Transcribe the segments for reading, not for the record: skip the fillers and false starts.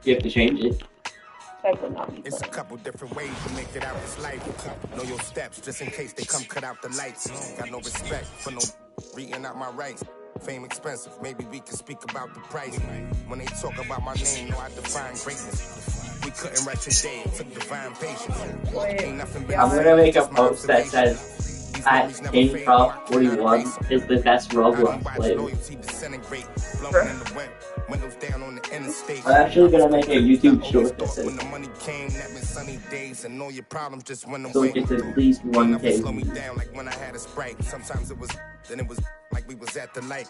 You have to change it. It's a couple different ways to make it out this life. Know your steps just in case they come cut out the lights. Got no respect for no reading out my rights. Fame expensive, maybe we can speak about the price. When they talk about my name, know I define greatness. We couldn't write today, it took divine patience. Ain't nothing but I'm gonna make a post that says at KingProf 41 is the best Roblox player. I'm actually gonna make a YouTube short that says so it gets at least 1K. Like when I had a Sprite, sometimes it was, then it was like we was at the light.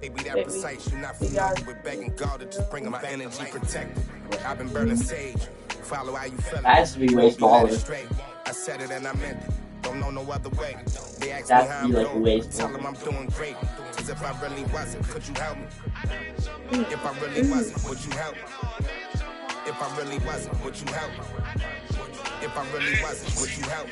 Maybe that precise, you not familiar with begging God to just bring my energy protected. I've been burning sage, follow how you feel. That has to be way smaller. I said it and I meant it. Don't know no other way. They ask me how I'm doing. Tell them I'm doing great. Cause if I really wasn't, could you help me? If I really wasn't, would you help? If I really wasn't, would you help? If I really wasn't, would you help?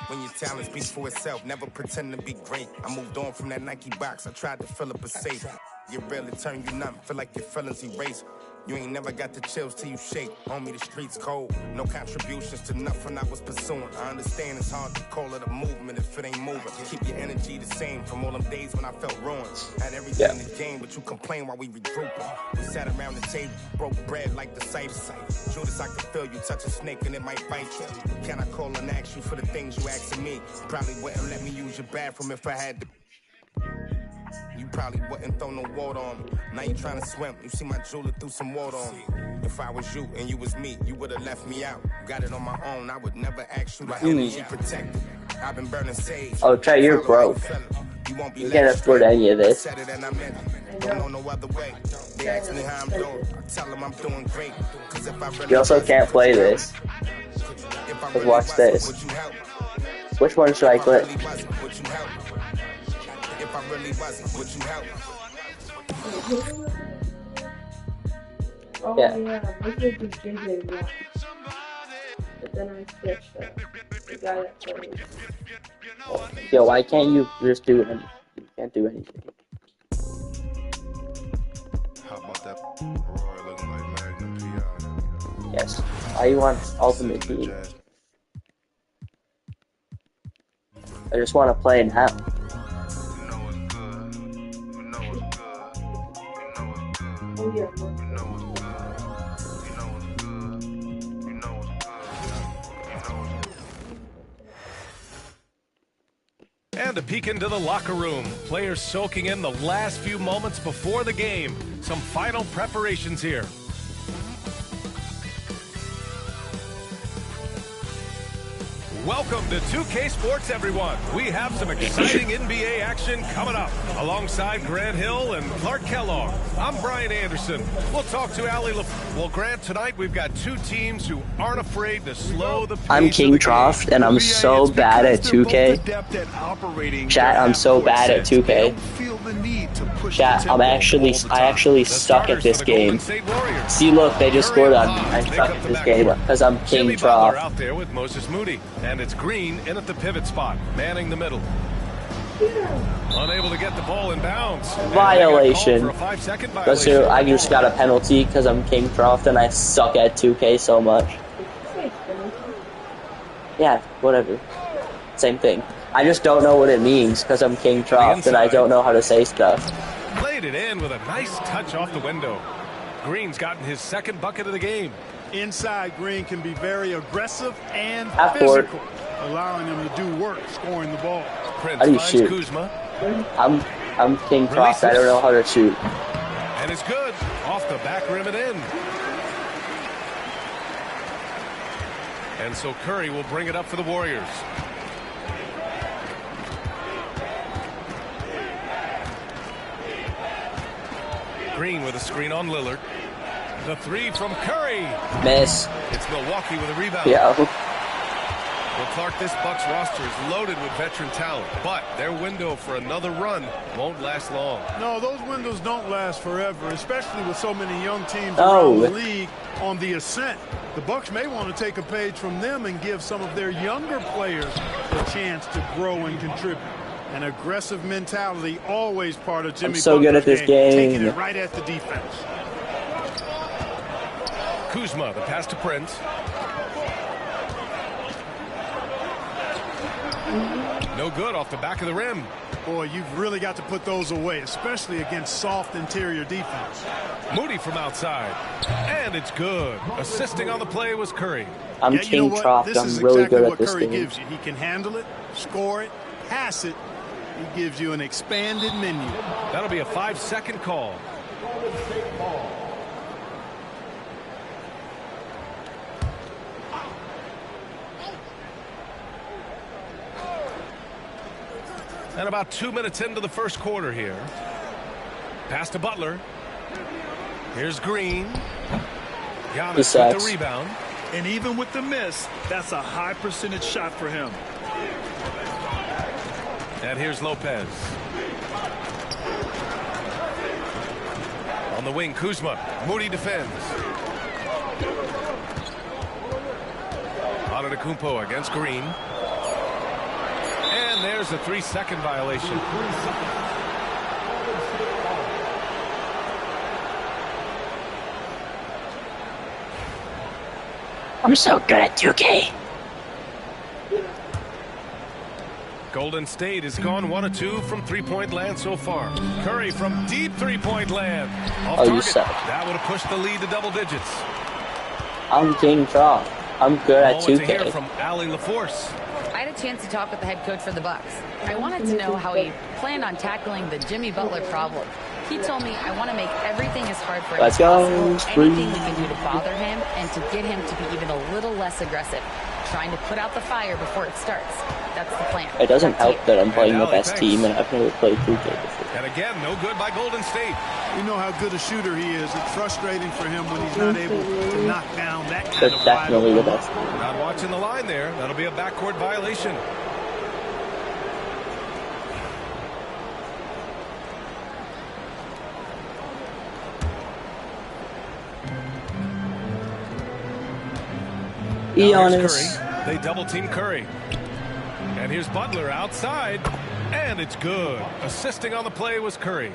When your talent speaks for itself, never pretend to be great. I moved on from that Nike box, I tried to fill up a safe. You really turn you numb, feel like your feelings erase. You ain't never got the chills till you shake. Homie, the streets cold. No contributions to nothing I was pursuing. I understand it's hard to call it a movement if it ain't moving. Keep your energy the same from all them days when I felt ruined. Had everything in the game, but you complain while we regrouping. We sat around the table, broke bread like the safe. Judas, I can feel you touch a snake and it might bite you. Can I call and ask you for the things you asking me? Probably wouldn't let me use your bathroom if I had to. You probably wouldn't throw no water on me. Now you trying to swim. You see my jeweler threw some water on me. If I was you and you was me, you would have left me out. Got it on my own. I would never ask you to energy protected. I've been burning sage. Oh, Trey, you're broke. You can't afford any of this. You also can't play this. Let's watch this. Which one should I click? If I really wasn't, would you help? Oh yeah, look at the JJ one. But then I switched that. The guy that plays. Yo, why can't you just do anything? You can't do anything. How about that Roy looking like Magnum PI? Yes. Why you want Ultimate Team? I just want to play now. Oh yeah. And a peek into the locker room. Players soaking in the last few moments before the game. Some final preparations here. Welcome to 2K Sports, everyone. We have some exciting NBA action coming up. Alongside Grant Hill and Clark Kellogg, I'm Brian Anderson. We'll talk to Allie Well, Grant, tonight we've got two teams who aren't afraid to slow the pace. I'm King Troft, and I'm so bad at 2K. Chat, I'm so bad at 2K. Chat, I actually suck at this game. See, look, they just scored on me. I suck at this game because I'm King Troft. Out there with Moses Moody, and it's Green in at the pivot spot, manning the middle. Unable to get the ball in bounds. Violation. Listen, I just got a penalty because I'm King Troft and I suck at 2K so much. Yeah, whatever. Same thing. I just don't know what it means because I'm King Troft and I don't know how to say stuff. Played it in with a nice touch off the window. Green's gotten his second bucket of the game. Inside, Green can be very aggressive and physical, allowing him to do work scoring the ball. How do you shoot? Kuzma. I'm King Cross. I don't know how to shoot. And it's good. Off the back rim and in. And so Curry will bring it up for the Warriors. Green with a screen on Lillard. The three from Curry. Miss. It's Milwaukee with a rebound. Yeah. Well, Clark, this Bucks roster is loaded with veteran talent, but their window for another run won't last long. No, those windows don't last forever, especially with so many young teams around the league on the ascent. The Bucks may want to take a page from them and give some of their younger players a chance to grow and contribute. An aggressive mentality, always part of Jimmy I'm so good at this game. Taking it right at the defense. Kuzma, the pass to Prince. No good off the back of the rim. Boy, you've really got to put those away, especially against soft interior defense. Moody from outside. And it's good. Assisting on the play was Curry. I'm King Trough. I'm really good at this Curry game. Gives you. He can handle it, score it, pass it. He gives you an expanded menu. That'll be a 5-second call. And about 2 minutes into the first quarter here. Pass to Butler. Here's Green. Giannis with the rebound. And even with the miss, that's a high percentage shot for him. And here's Lopez. On the wing, Kuzma. Moody defends. Antetokounmpo against Green. And there's a 3-second violation. I'm so good at 2K. Golden State has gone 1 of 2 from three-point land so far. Curry from deep three-point land. Off target. You suck. That would have pushed the lead to double digits. I'm King Trough. I'm good at 2K. To hear from Allie LaForce. I had a chance to talk with the head coach for the Bucks. I wanted to know how he planned on tackling the Jimmy Butler problem. He told me I want to make everything as hard for him as possible, anything we can do to bother him and to get him to be even a little less aggressive, trying to put out the fire before it starts. That's the plan. It doesn't help that I'm playing the best team and I've never played 2K before. And again, no good by Golden State. You know how good a shooter he is. It's frustrating for him when he's not able to knock down that kind They're of definitely the best. Not watching the line there. That'll be a backcourt violation. Giannis. They double team Curry. And here's Butler outside. And it's good. Assisting on the play was Curry.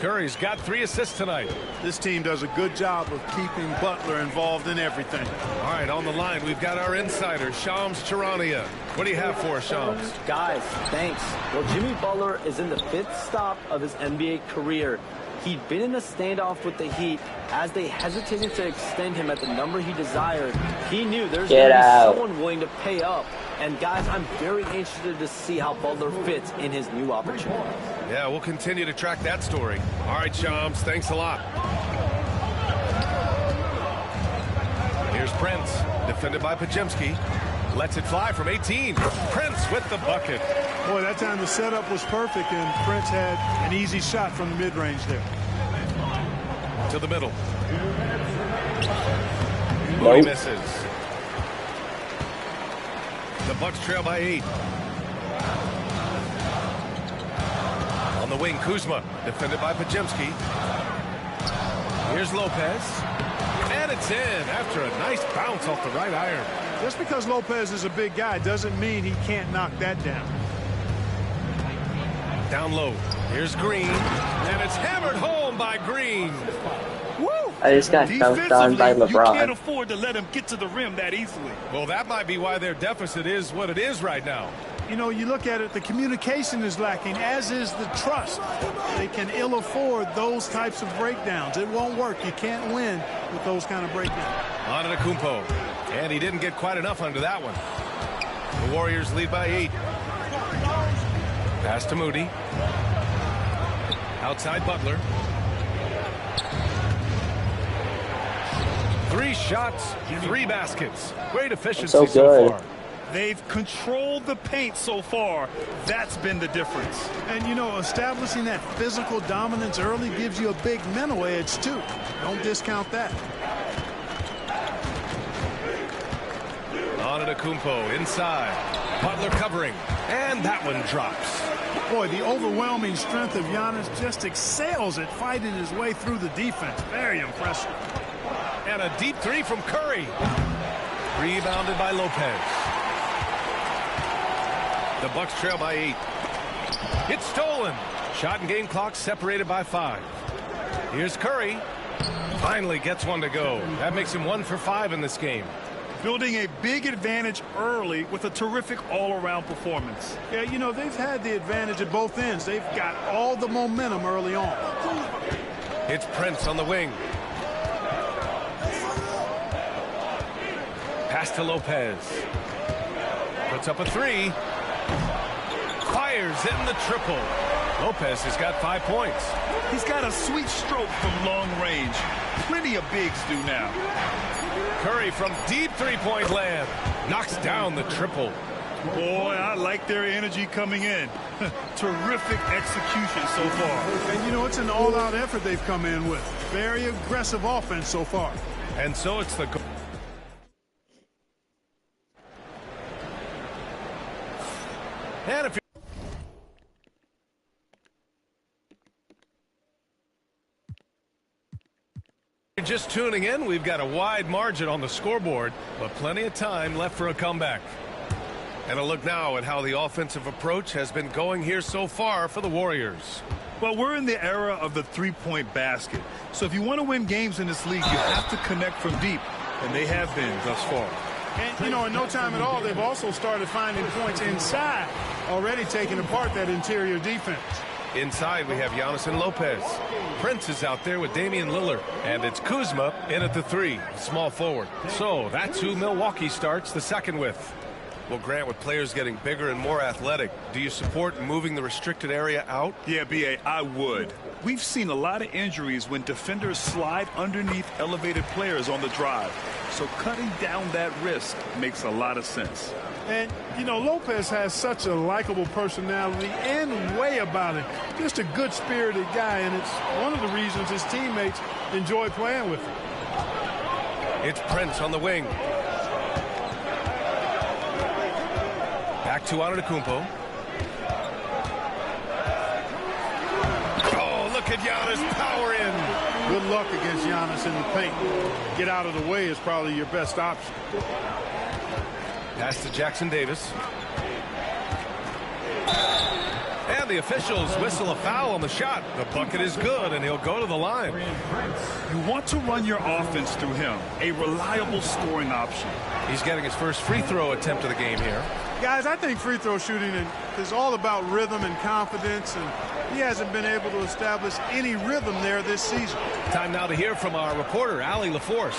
Curry's got 3 assists tonight. This team does a good job of keeping Butler involved in everything. All right, on the line, we've got our insider, Shams Charania. What do you have for us, Shams? Guys, thanks. Well, Jimmy Butler is in the 5th stop of his NBA career. He'd been in a standoff with the Heat. As they hesitated to extend him at the number he desired, he knew there's going to be someone willing to pay up. And guys, I'm very interested to see how Butler fits in his new opportunity. Yeah, we'll continue to track that story. All right, Shams, thanks a lot. Here's Prince, defended by Pajemski. Lets it fly from 18. Prince with the bucket. Boy, that time the setup was perfect, and Prince had an easy shot from the mid-range there. To the middle. Nope. Misses. The Bucks trail by 8. On the wing, Kuzma, defended by Pajemski. Here's Lopez. And it's in after a nice bounce off the right iron. Just because Lopez is a big guy doesn't mean he can't knock that down. Down low. Here's Green. And it's hammered home by Green. Woo! I just got dunked on by LeBron. You can't afford to let him get to the rim that easily. Well, that might be why their deficit is what it is right now. You know, you look at it, the communication is lacking, as is the trust. They can ill afford those types of breakdowns. It won't work. You can't win with those kind of breakdowns. Antetokounmpo. And he didn't get quite enough under that one. The Warriors lead by 8. Pass to Moody. Outside Butler. 3 shots, 3 baskets. Great efficiency so far. They've controlled the paint so far. That's been the difference. And, you know, establishing that physical dominance early gives you a big mental edge, too. Don't discount that. Antetokounmpo inside. Butler covering. And that one drops. Boy, the overwhelming strength of Giannis just excels at fighting his way through the defense. Very impressive. And a deep 3 from Curry. Rebounded by Lopez. The Bucks trail by 8. It's stolen. Shot and game clock separated by 5. Here's Curry. Finally gets one to go. That makes him 1 for 5 in this game. Building a big advantage early with a terrific all-around performance. Yeah, you know, they've had the advantage at both ends. They've got all the momentum early on. It's Prince on the wing. Pass to Lopez. Puts up a 3. Fires in the triple. Lopez has got 5 points. He's got a sweet stroke from long range. Plenty of bigs do now. Curry from deep three-point land. Knocks down the triple. Boy, I like their energy coming in. Terrific execution so far. And, you know, it's an all-out effort they've come in with. Very aggressive offense so far. And so it's the... And if you're just tuning in, we've got a wide margin on the scoreboard, but plenty of time left for a comeback. And a look now at how the offensive approach has been going here so far for the Warriors. Well, we're in the era of the three-point basket. So if you want to win games in this league, you have to connect from deep, and they have been thus far. And, you know, in no time at all, they've also started finding points inside, already taking apart that interior defense. Inside, we have Giannis and Lopez. Prince is out there with Damian Lillard. And it's Kuzma in at the 3, small forward. So that's who Milwaukee starts the second with. Well, Grant, with players getting bigger and more athletic, do you support moving the restricted area out? Yeah, B.A., I would. We've seen a lot of injuries when defenders slide underneath elevated players on the drive. So cutting down that risk makes a lot of sense. And, you know, Lopez has such a likable personality and way about him. Just a good-spirited guy, and it's one of the reasons his teammates enjoy playing with him. It's Prince on the wing. Back to Antetokounmpo. Oh, look at Giannis power in. Good luck against Giannis in the paint. Get out of the way is probably your best option. Pass to Jackson Davis. And the officials whistle a foul on the shot. The bucket is good, and he'll go to the line. You want to run your offense through him, a reliable scoring option. He's getting his first free throw attempt of the game here. Guys, I think free throw shooting is all about rhythm and confidence, and he hasn't been able to establish any rhythm there this season. Time now to hear from our reporter, Allie LaForce.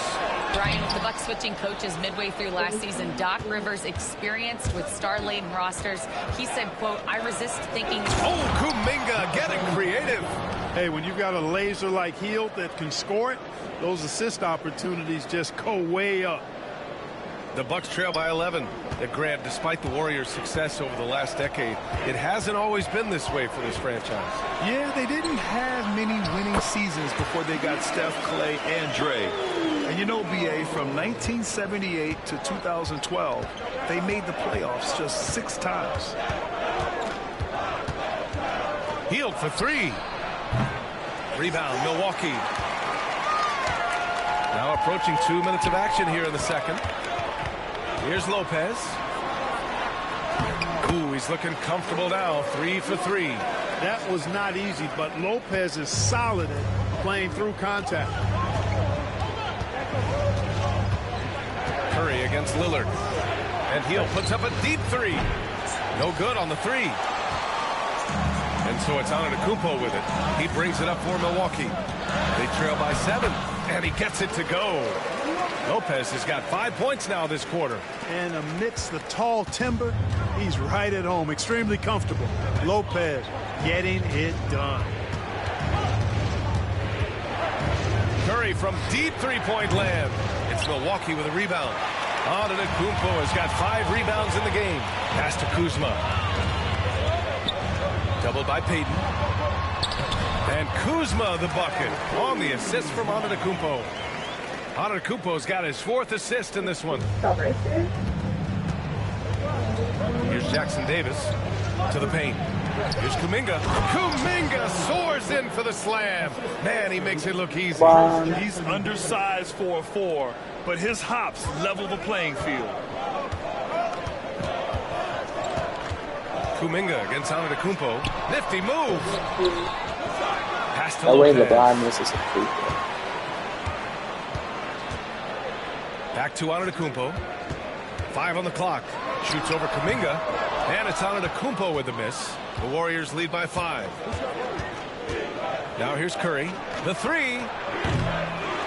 Brian, with the Bucks switching coaches midway through last season, Doc Rivers experienced with star-laden rosters. He said, quote, I resist thinking... Oh, Kuminga getting creative. Hey, when you've got a laser like Hield that can score it, those assist opportunities just go way up. The Bucks trail by 11. Grant, despite the Warriors' success over the last decade, it hasn't always been this way for this franchise. Yeah, they didn't have many winning seasons before they got Steph, Clay, and Dre. And you know, B.A., from 1978 to 2012, they made the playoffs just 6 times. Hield for 3. Rebound, Milwaukee. Now approaching 2 minutes of action here in the second. Here's Lopez. Ooh, he's looking comfortable now. 3 for 3. That was not easy, but Lopez is solid at playing through contact. Curry against Lillard. And Hield puts up a deep 3. No good on the 3. And so it's Antetokounmpo with it. He brings it up for Milwaukee. They trail by 7, and he gets it to go. Lopez has got 5 points now this quarter. And amidst the tall timber, he's right at home, extremely comfortable. Lopez getting it done. Curry from deep three-point land. It's Milwaukee with a rebound. Antetokounmpo has got 5 rebounds in the game. Pass to Kuzma. Doubled by Payton. And Kuzma the bucket on the assist from Antetokounmpo. Antetokounmpo's got his 4th assist in this one. Here's Jackson Davis to the paint. Here's Kuminga. Kuminga soars in for the slam. Man, he makes it look easy. He's undersized for a 4, but his hops level the playing field. Kuminga against Antetokounmpo. Nifty move. Pass to Lopez. LeBron misses a free throw. Back to Antetokounmpo. 5 on the clock. Shoots over Kuminga. And it's Antetokounmpo with the miss. The Warriors lead by 5. Now here's Curry. The 3.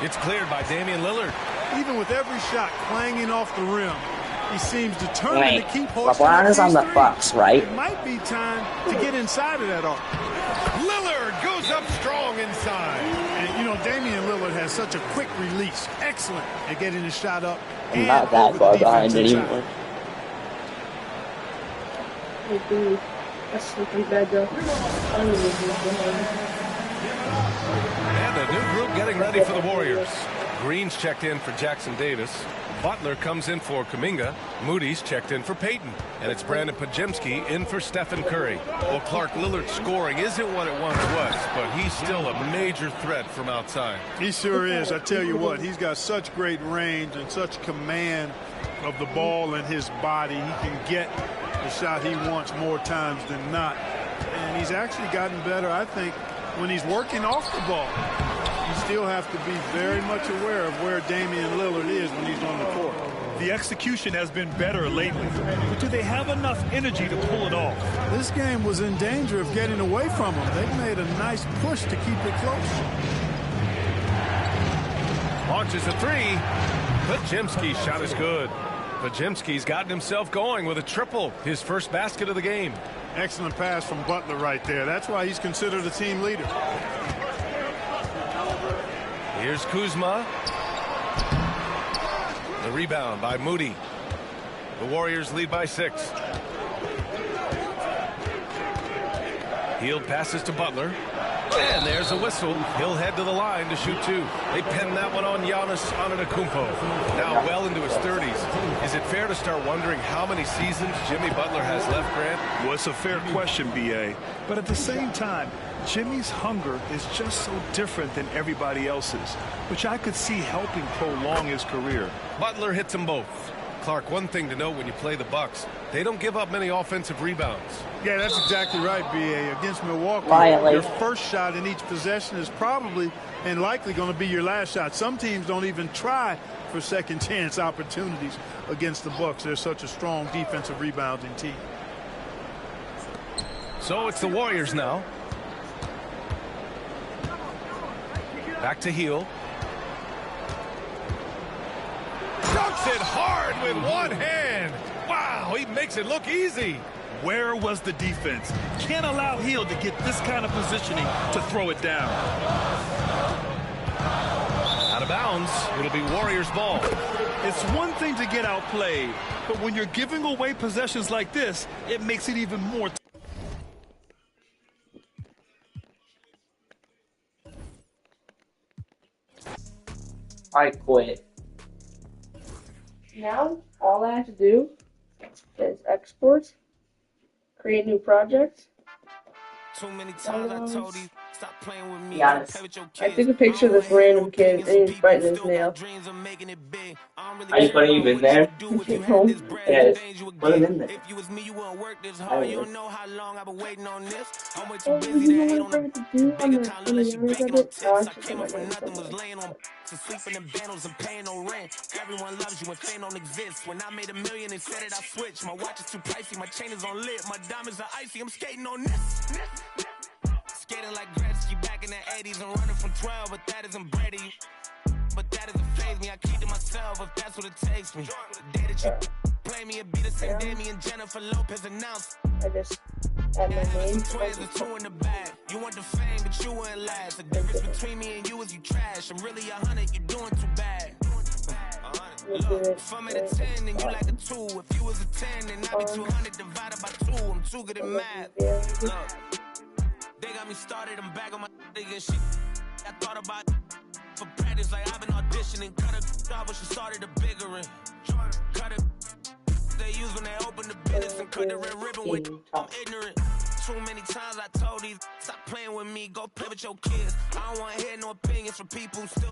It's cleared by Damian Lillard. Even with every shot clanging off the rim, he seems determined to keep hoisting LeBron is on the Bucks, right? It might be time to get inside of that arc. Lillard goes up strong inside. And, you know, Damian Lillard has such a quick release. Excellent at getting the shot up. I'm not that far behind anymore. And a new group getting ready for the Warriors. Green's checked in for Jackson Davis. Butler comes in for Kuminga. Moody's checked in for Payton. And it's Brandon Podziemski in for Stephen Curry. Well, Clark, Lillard's scoring isn't what it once was, but he's still a major threat from outside. He sure is. I tell you what, he's got such great range and such command of the ball in his body. He can get the shot he wants more times than not. And he's actually gotten better, I think, when he's working off the ball. You still have to be very much aware of where Damian Lillard is when he's on the court. The execution has been better lately, but do they have enough energy to pull it off? This game was in danger of getting away from him. They've made a nice push to keep it close. Launches a 3. Podziemski's shot is good. Podziemski's gotten himself going with a triple, his first basket of the game. Excellent pass from Butler right there. That's why he's considered a team leader. Here's Kuzma. The rebound by Moody. The Warriors lead by 6. Hield passes to Butler. And there's a whistle. He'll head to the line to shoot 2. They pinned that one on Giannis Antetokounmpo. Now well into his 30s. Is it fair to start wondering how many seasons Jimmy Butler has left, Grant? Well, it's a fair question, B.A. But at the same time, Jimmy's hunger is just so different than everybody else's, which I could see helping prolong his career. Butler hits them both. Clark, one thing to note when you play the Bucks, they don't give up many offensive rebounds. Yeah, that's exactly right, B.A. Against Milwaukee, your first shot in each possession is probably and likely going to be your last shot. Some teams don't even try for second chance opportunities against the Bucks. They're such a strong defensive rebounding team. So it's the Warriors now. Back to Hield. Dunks it hard with one hand. Wow, he makes it look easy. Where was the defense? Can't allow Hield to get this kind of positioning to throw it down. Out of bounds. It'll be Warriors ball. It's one thing to get outplayed, but when you're giving away possessions like this, it makes it even more. I quit. Now, all I have to do is export, create new projects. Too many times I told you, stop playing with me. Yes. I took a picture of this random kid and he's biting his nail. Are you putting him in there? No. Yes. Put him in there. If you was me, you wouldn't work this hard. You don't know how long I've been waiting on this. I'm way too Oh, busy you to hate know on what I have to do on the Youngers of it? Oh, I came up with nothing, was laying on to sleeping in bundles and paying no rent. Everyone loves you when fame don't exist. When I made $1 million, they said it, I switched. My watch is too pricey, my chain is on lit. My diamonds are icy, I'm skating on this. Skating like Gretzky back in the 80s and running from 12, but that isn't Brady. But that doesn't faze me, I keep to myself if that's what it takes me. The day that you play me, it be the same day me and Jennifer Lopez announced. I just add my name. Twins and 2 in the bag. You want the fame, but you wouldn't last. The difference between me and you is you trash. I'm really 100, you're doing too bad. Look, if I'm at a 10, then you like a 2. If you was a 10, then I'd be 200 divided by 2. I'm too good at math. Look, they got me started, I'm back on my nigga shit. I thought about for practice, like I've been auditioning. Cut it off when she started a bigger one. Cut it. They use when they open the business and cut the red ribbon with. I'm ignorant. Too many times I told these, stop playing with me, go play with your kids. I don't want to hear no opinions from people who still.